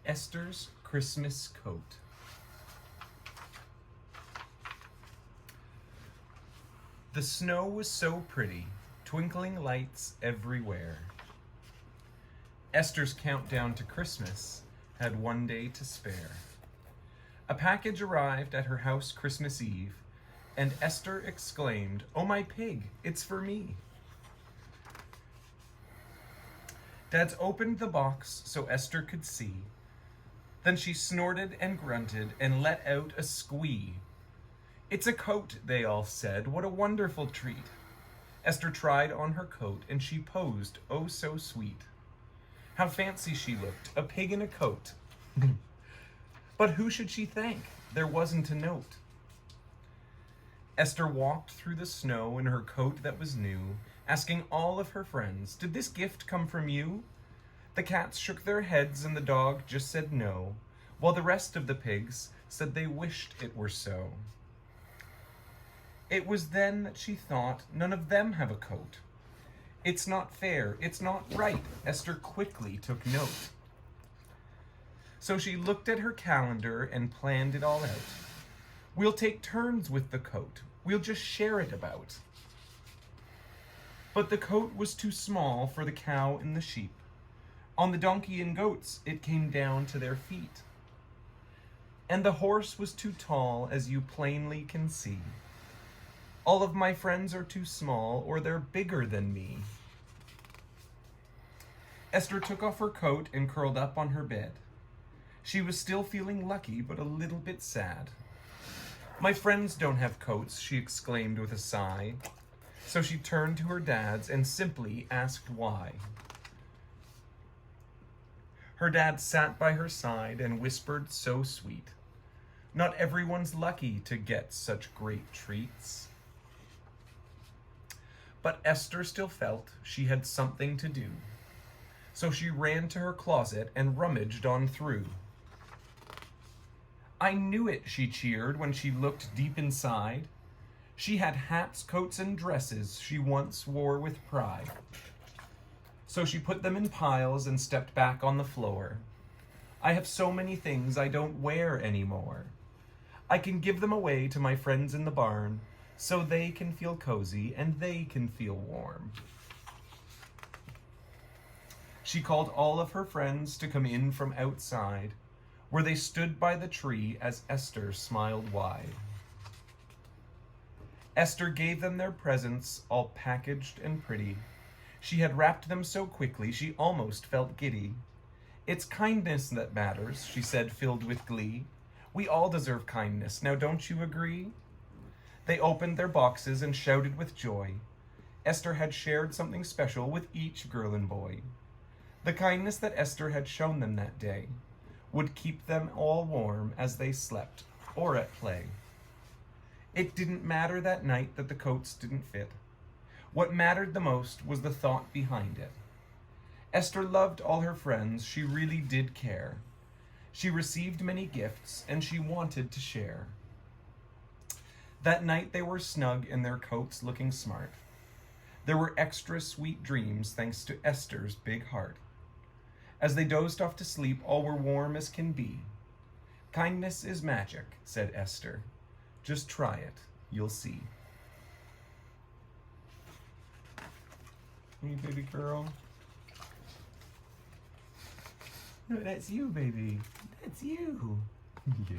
Esther's Christmas Coat. The snow was so pretty, twinkling lights everywhere. Esther's countdown to Christmas had one day to spare. A package arrived at her house Christmas Eve, and Esther exclaimed, "Oh, my pig, it's for me." Dads opened the box so Esther could see. Then she snorted and grunted and let out a squee. "It's a coat," they all said. "What a wonderful treat." Esther tried on her coat and she posed oh so sweet. How fancy she looked, a pig in a coat. But who should she thank? There wasn't a note. Esther walked through the snow in her coat that was new, asking all of her friends, "Did this gift come from you?" The cats shook their heads and the dog just said no, while the rest of the pigs said they wished it were so. It was then that she thought, none of them have a coat. It's not fair, it's not right, Esther quickly took note. So she looked at her calendar and planned it all out. We'll take turns with the coat, we'll just share it about. But the coat was too small for the cow and the sheep. On the donkey and goats, it came down to their feet. And the horse was too tall, as you plainly can see. All of my friends are too small, or they're bigger than me. Esther took off her coat and curled up on her bed. She was still feeling lucky, but a little bit sad. My friends don't have coats, she exclaimed with a sigh. So she turned to her dads and simply asked why. Her dad sat by her side and whispered so sweet, "Not everyone's lucky to get such great treats." But Esther still felt she had something to do. So she ran to her closet and rummaged on through. "I knew it," she cheered when she looked deep inside. She had hats, coats, and dresses she once wore with pride. So she put them in piles and stepped back on the floor. "I have so many things I don't wear anymore. I can give them away to my friends in the barn so they can feel cozy and they can feel warm." She called all of her friends to come in from outside, where they stood by the tree as Esther smiled wide. Esther gave them their presents, all packaged and pretty. She had wrapped them so quickly she almost felt giddy. "It's kindness that matters," she said, filled with glee. "We all deserve kindness, now don't you agree?" They opened their boxes and shouted with joy. Esther had shared something special with each girl and boy. The kindness that Esther had shown them that day would keep them all warm as they slept or at play. It didn't matter that night that the coats didn't fit. What mattered the most was the thought behind it. Esther loved all her friends, she really did care. She received many gifts, and she wanted to share. That night they were snug in their coats, looking smart. There were extra sweet dreams thanks to Esther's big heart. As they dozed off to sleep, all were warm as can be. "Kindness is magic," said Esther. "Just try it, you'll see." Hey, baby girl. No, that's you, baby. That's you. Yeah.